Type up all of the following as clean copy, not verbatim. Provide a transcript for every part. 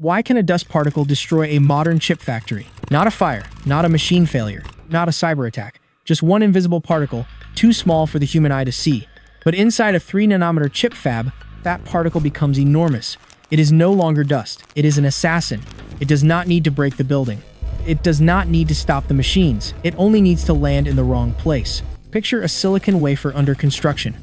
Why can a dust particle destroy a modern chip factory? Not a fire, not a machine failure, not a cyber attack. Just one invisible particle, too small for the human eye to see. But inside a 3 nanometer chip fab, that particle becomes enormous. It is no longer dust. It is an assassin. It does not need to break the building. It does not need to stop the machines. It only needs to land in the wrong place. Picture a silicon wafer under construction.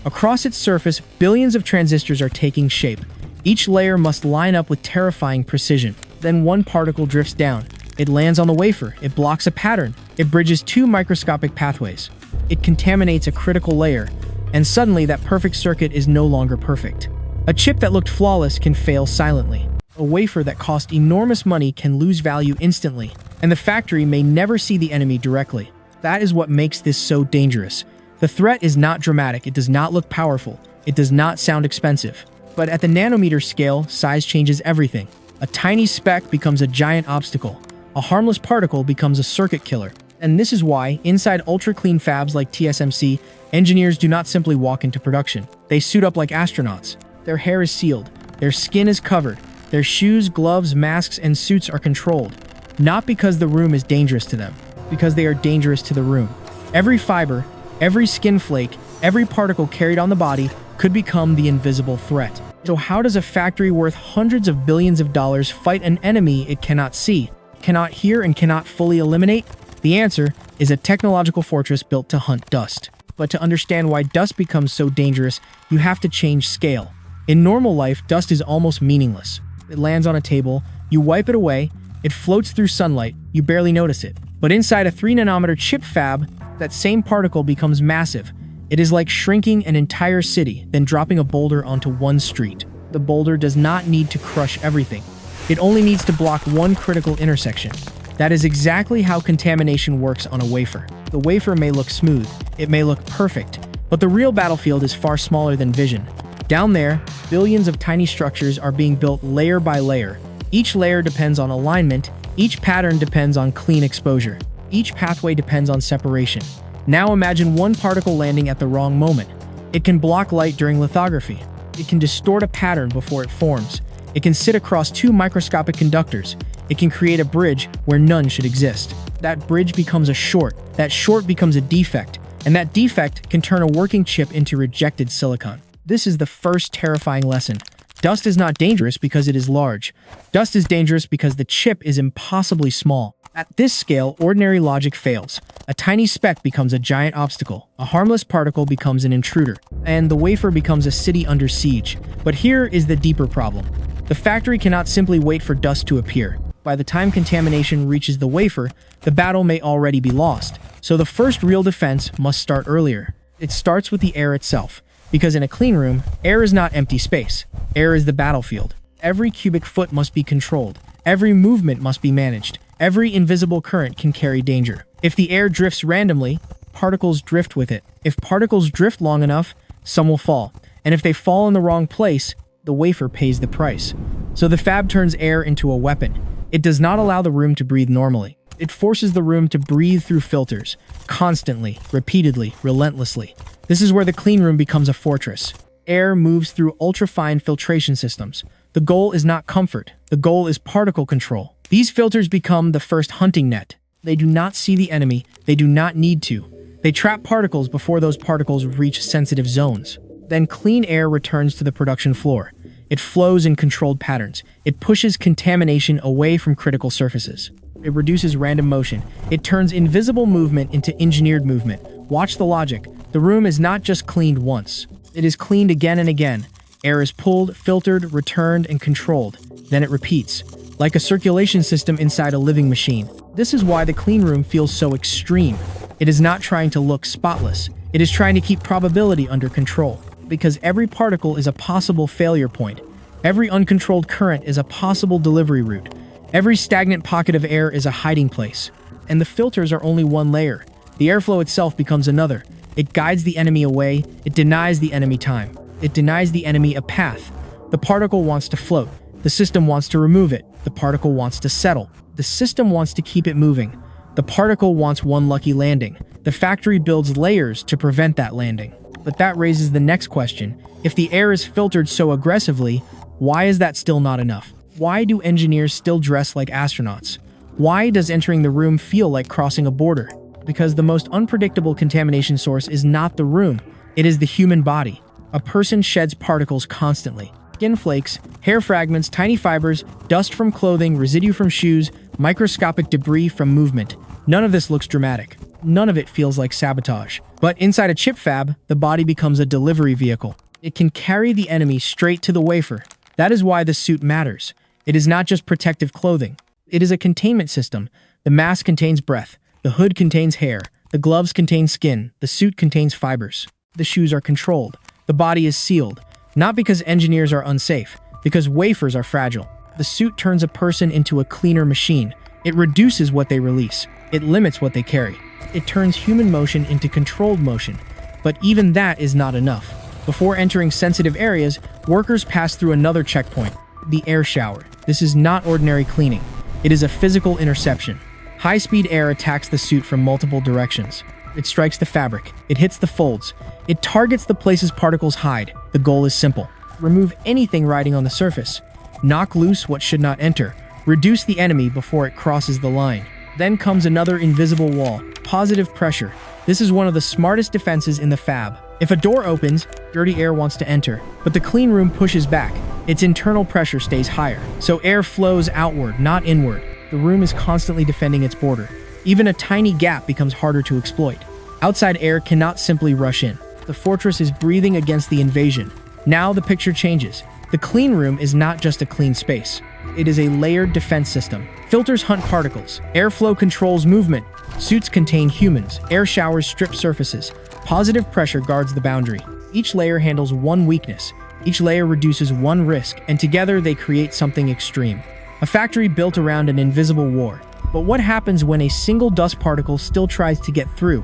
Across its surface, billions of transistors are taking shape. Each layer must line up with terrifying precision. Then one particle drifts down. It lands on the wafer. It blocks a pattern. It bridges 2 microscopic pathways. It contaminates a critical layer. And suddenly that perfect circuit is no longer perfect. A chip that looked flawless can fail silently. A wafer that cost enormous money can lose value instantly. And the factory may never see the enemy directly. That is what makes this so dangerous. The threat is not dramatic. It does not look powerful. It does not sound expensive. But at the nanometer scale, size changes everything. A tiny speck becomes a giant obstacle. A harmless particle becomes a circuit killer. And this is why, inside ultra-clean fabs like TSMC, engineers do not simply walk into production. They suit up like astronauts. Their hair is sealed. Their skin is covered. Their shoes, gloves, masks, and suits are controlled. Not because the room is dangerous to them, because they are dangerous to the room. Every fiber, every skin flake, every particle carried on the body could become the invisible threat. So how does a factory worth hundreds of billions of dollars fight an enemy it cannot see, cannot hear, and cannot fully eliminate? The answer is a technological fortress built to hunt dust. But to understand why dust becomes so dangerous, you have to change scale. In normal life, dust is almost meaningless. It lands on a table, you wipe it away, it floats through sunlight, you barely notice it. But inside a 3 nanometer chip fab, that same particle becomes massive. It is like shrinking an entire city, then dropping a boulder onto one street. The boulder does not need to crush everything. It only needs to block one critical intersection. That is exactly how contamination works on a wafer. The wafer may look smooth, it may look perfect, but the real battlefield is far smaller than vision. Down there, billions of tiny structures are being built layer by layer. Each layer depends on alignment, each pattern depends on clean exposure. Each pathway depends on separation. Now imagine one particle landing at the wrong moment. It can block light during lithography. It can distort a pattern before it forms. It can sit across 2 microscopic conductors. It can create a bridge where none should exist. That bridge becomes a short. That short becomes a defect. And that defect can turn a working chip into rejected silicon. This is the first terrifying lesson. Dust is not dangerous because it is large. Dust is dangerous because the chip is impossibly small. At this scale, ordinary logic fails. A tiny speck becomes a giant obstacle. A harmless particle becomes an intruder. And the wafer becomes a city under siege. But here is the deeper problem. The factory cannot simply wait for dust to appear. By the time contamination reaches the wafer, the battle may already be lost. So the first real defense must start earlier. It starts with the air itself. Because in a clean room, air is not empty space. Air is the battlefield. Every cubic foot must be controlled. Every movement must be managed. Every invisible current can carry danger. If the air drifts randomly, particles drift with it. If particles drift long enough, some will fall. And if they fall in the wrong place, the wafer pays the price. So the fab turns air into a weapon. It does not allow the room to breathe normally. It forces the room to breathe through filters, constantly, repeatedly, relentlessly. This is where the clean room becomes a fortress. Air moves through ultra-fine filtration systems. The goal is not comfort. The goal is particle control. These filters become the first hunting net. They do not see the enemy. They do not need to. They trap particles before those particles reach sensitive zones. Then clean air returns to the production floor. It flows in controlled patterns. It pushes contamination away from critical surfaces. It reduces random motion. It turns invisible movement into engineered movement. Watch the logic. The room is not just cleaned once. It is cleaned again and again. Air is pulled, filtered, returned, and controlled. Then it repeats, like a circulation system inside a living machine. This is why the clean room feels so extreme. It is not trying to look spotless. It is trying to keep probability under control. Because every particle is a possible failure point. Every uncontrolled current is a possible delivery route. Every stagnant pocket of air is a hiding place. And the filters are only one layer. The airflow itself becomes another. It guides the enemy away. It denies the enemy time. It denies the enemy a path. The particle wants to float. The system wants to remove it. The particle wants to settle. The system wants to keep it moving. The particle wants one lucky landing. The factory builds layers to prevent that landing. But that raises the next question. If the air is filtered so aggressively, why is that still not enough? Why do engineers still dress like astronauts? Why does entering the room feel like crossing a border? Because the most unpredictable contamination source is not the room, it is the human body. A person sheds particles constantly. Skin flakes, hair fragments, tiny fibers, dust from clothing, residue from shoes, microscopic debris from movement. None of this looks dramatic. None of it feels like sabotage. But inside a chip fab, the body becomes a delivery vehicle. It can carry the enemy straight to the wafer. That is why the suit matters. It is not just protective clothing. It is a containment system. The mask contains breath. The hood contains hair. The gloves contain skin. The suit contains fibers. The shoes are controlled. The body is sealed. Not because engineers are unsafe, because wafers are fragile. The suit turns a person into a cleaner machine. It reduces what they release. It limits what they carry. It turns human motion into controlled motion. But even that is not enough. Before entering sensitive areas, workers pass through another checkpoint, the air shower. This is not ordinary cleaning. It is a physical interception. High-speed air attacks the suit from multiple directions. It strikes the fabric. It hits the folds. It targets the places particles hide. The goal is simple. Remove anything riding on the surface. Knock loose what should not enter. Reduce the enemy before it crosses the line. Then comes another invisible wall, positive pressure. This is one of the smartest defenses in the fab. If a door opens, dirty air wants to enter, but the clean room pushes back. Its internal pressure stays higher, so air flows outward, not inward. The room is constantly defending its border. Even a tiny gap becomes harder to exploit. Outside air cannot simply rush in. The fortress is breathing against the invasion. Now the picture changes. The clean room is not just a clean space. It is a layered defense system. Filters hunt particles. Airflow controls movement. Suits contain humans. Air showers strip surfaces. Positive pressure guards the boundary. Each layer handles one weakness. Each layer reduces one risk, and together they create something extreme. A factory built around an invisible war. But what happens when a single dust particle still tries to get through?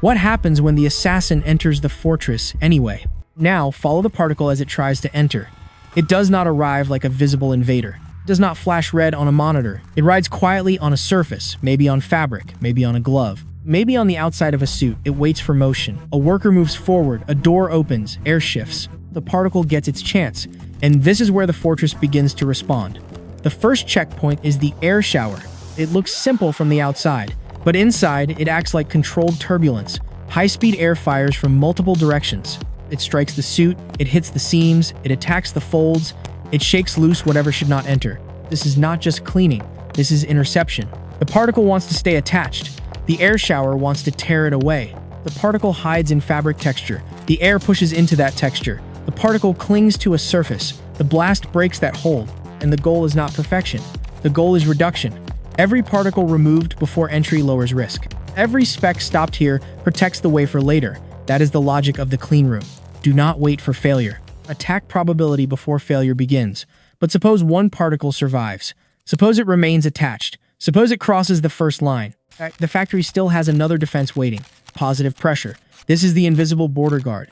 What happens when the assassin enters the fortress anyway? Now, follow the particle as it tries to enter. It does not arrive like a visible invader. It does not flash red on a monitor. It rides quietly on a surface, maybe on fabric, maybe on a glove, maybe on the outside of a suit. It waits for motion. A worker moves forward, a door opens, air shifts. The particle gets its chance, and this is where the fortress begins to respond. The first checkpoint is the air shower. It looks simple from the outside, but inside it acts like controlled turbulence. High-speed air fires from multiple directions. It strikes the suit, it hits the seams, it attacks the folds, it shakes loose whatever should not enter. This is not just cleaning, this is interception. The particle wants to stay attached. The air shower wants to tear it away. The particle hides in fabric texture. The air pushes into that texture. The particle clings to a surface. The blast breaks that hold. And the goal is not perfection. The goal is reduction. Every particle removed before entry lowers risk. Every speck stopped here protects the wafer later. That is the logic of the clean room. Do not wait for failure. Attack probability before failure begins. But suppose one particle survives. Suppose it remains attached. Suppose it crosses the first line. The factory still has another defense waiting. Positive pressure. This is the invisible border guard.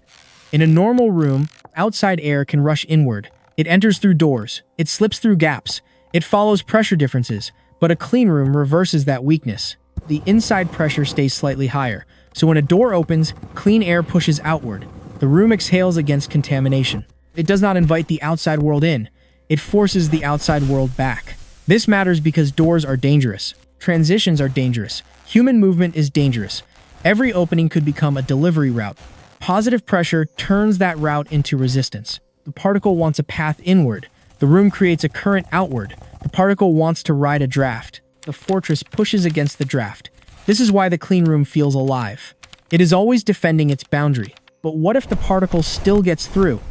In a normal room, outside air can rush inward. It enters through doors. It slips through gaps. It follows pressure differences. But a clean room reverses that weakness. The inside pressure stays slightly higher. So when a door opens, clean air pushes outward. The room exhales against contamination. It does not invite the outside world in. It forces the outside world back. This matters because doors are dangerous. Transitions are dangerous. Human movement is dangerous. Every opening could become a delivery route. Positive pressure turns that route into resistance. The particle wants a path inward. The room creates a current outward. The particle wants to ride a draft. The fortress pushes against the draft. This is why the clean room feels alive. It is always defending its boundary. But what if the particle still gets through?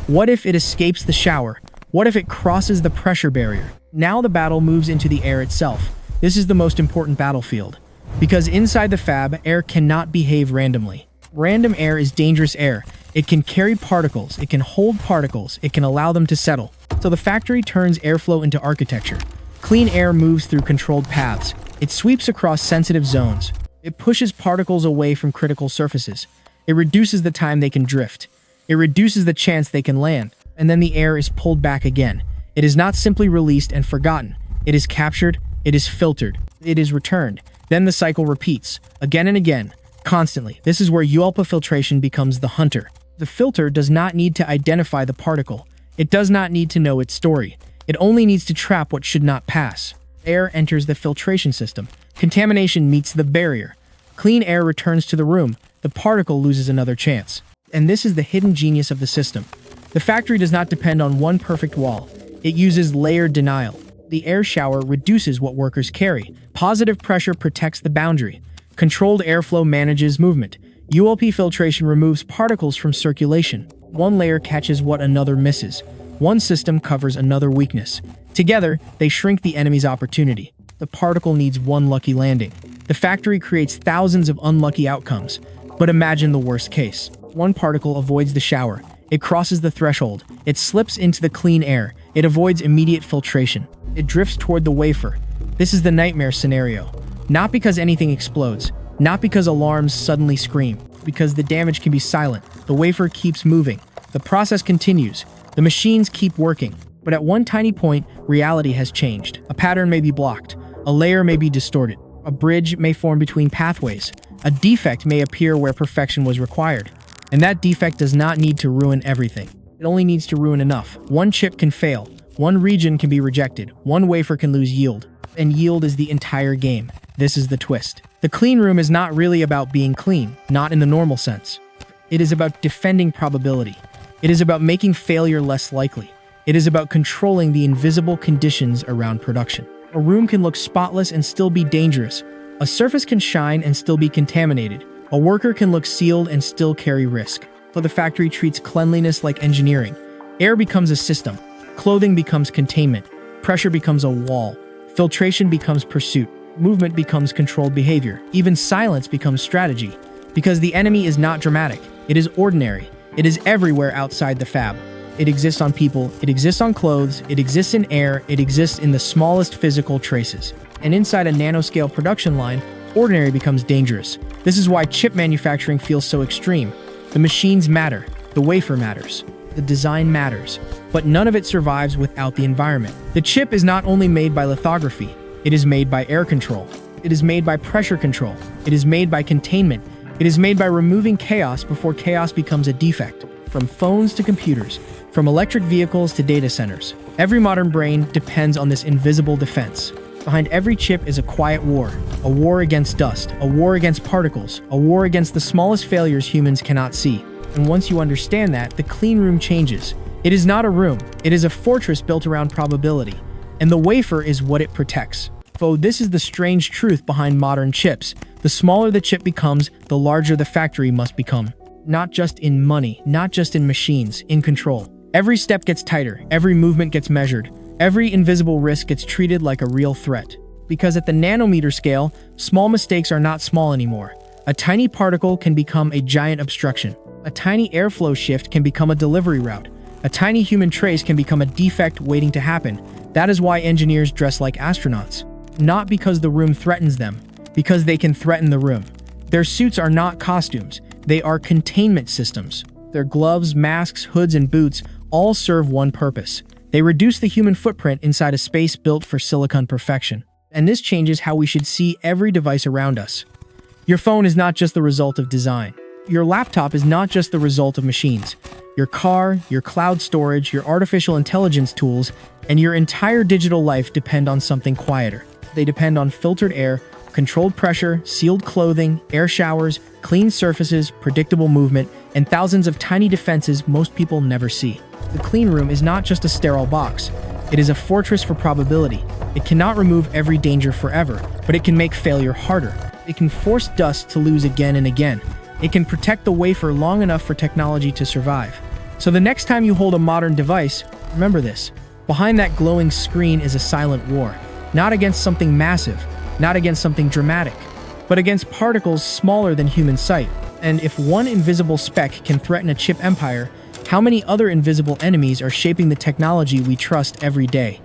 What if it escapes the shower? What if it crosses the pressure barrier? Now the battle moves into the air itself. This is the most important battlefield. Because inside the fab, air cannot behave randomly. Random air is dangerous air. It can carry particles, it can hold particles, it can allow them to settle. So the factory turns airflow into architecture. Clean air moves through controlled paths. It sweeps across sensitive zones. It pushes particles away from critical surfaces. It reduces the time they can drift. It reduces the chance they can land. And then the air is pulled back again. It is not simply released and forgotten. It is captured, it is filtered, it is returned. Then the cycle repeats, again and again, constantly. This is where ULPA filtration becomes the hunter. The filter does not need to identify the particle. It does not need to know its story. It only needs to trap what should not pass. Air enters the filtration system. Contamination meets the barrier. Clean air returns to the room. The particle loses another chance. And this is the hidden genius of the system. The factory does not depend on one perfect wall. It uses layered denial. The air shower reduces what workers carry. Positive pressure protects the boundary. Controlled airflow manages movement. ULPA filtration removes particles from circulation. One layer catches what another misses. One system covers another weakness. Together, they shrink the enemy's opportunity. The particle needs one lucky landing. The factory creates thousands of unlucky outcomes. But imagine the worst case. One particle avoids the shower. It crosses the threshold. It slips into the clean air. It avoids immediate filtration. It drifts toward the wafer. This is the nightmare scenario. Not because anything explodes. Not because alarms suddenly scream. Because the damage can be silent. The wafer keeps moving. The process continues. The machines keep working. But at one tiny point, reality has changed. A pattern may be blocked. A layer may be distorted. A bridge may form between pathways. A defect may appear where perfection was required. And that defect does not need to ruin everything. It only needs to ruin enough. One chip can fail. One region can be rejected. One wafer can lose yield. And yield is the entire game. This is the twist. The clean room is not really about being clean, not in the normal sense. It is about defending probability. It is about making failure less likely. It is about controlling the invisible conditions around production. A room can look spotless and still be dangerous. A surface can shine and still be contaminated. A worker can look sealed and still carry risk. So the factory treats cleanliness like engineering. Air becomes a system. Clothing becomes containment. Pressure becomes a wall. Filtration becomes pursuit. Movement becomes controlled behavior. Even silence becomes strategy. Because the enemy is not dramatic. It is ordinary. It is everywhere outside the fab. It exists on people. It exists on clothes. It exists in air. It exists in the smallest physical traces. And inside a nanoscale production line, ordinary becomes dangerous. This is why chip manufacturing feels so extreme. The machines matter. The wafer matters. The design matters. But none of it survives without the environment. The chip is not only made by lithography. It is made by air control. It is made by pressure control. It is made by containment. It is made by removing chaos before chaos becomes a defect. From phones to computers, from electric vehicles to data centers, every modern brain depends on this invisible defense. Behind every chip is a quiet war. A war against dust, a war against particles, a war against the smallest failures humans cannot see. And once you understand that, the clean room changes. It is not a room. It is a fortress built around probability. And the wafer is what it protects. So this is the strange truth behind modern chips. The smaller the chip becomes, the larger the factory must become. Not just in money, not just in machines, in control. Every step gets tighter, every movement gets measured, every invisible risk gets treated like a real threat. Because at the nanometer scale, small mistakes are not small anymore. A tiny particle can become a giant obstruction. A tiny airflow shift can become a delivery route. A tiny human trace can become a defect waiting to happen. That is why engineers dress like astronauts. Not because the room threatens them, because they can threaten the room. Their suits are not costumes, they are containment systems. Their gloves, masks, hoods, and boots all serve one purpose. They reduce the human footprint inside a space built for silicon perfection. And this changes how we should see every device around us. Your phone is not just the result of design. Your laptop is not just the result of machines. Your car, your cloud storage, your artificial intelligence tools, and your entire digital life depend on something quieter. They depend on filtered air, controlled pressure, sealed clothing, air showers, clean surfaces, predictable movement, and thousands of tiny defenses most people never see. The clean room is not just a sterile box. It is a fortress for probability. It cannot remove every danger forever, but it can make failure harder. It can force dust to lose again and again. It can protect the wafer long enough for technology to survive. So the next time you hold a modern device, remember this. Behind that glowing screen is a silent war. Not against something massive, not against something dramatic, but against particles smaller than human sight. And if one invisible speck can threaten a chip empire, how many other invisible enemies are shaping the technology we trust every day?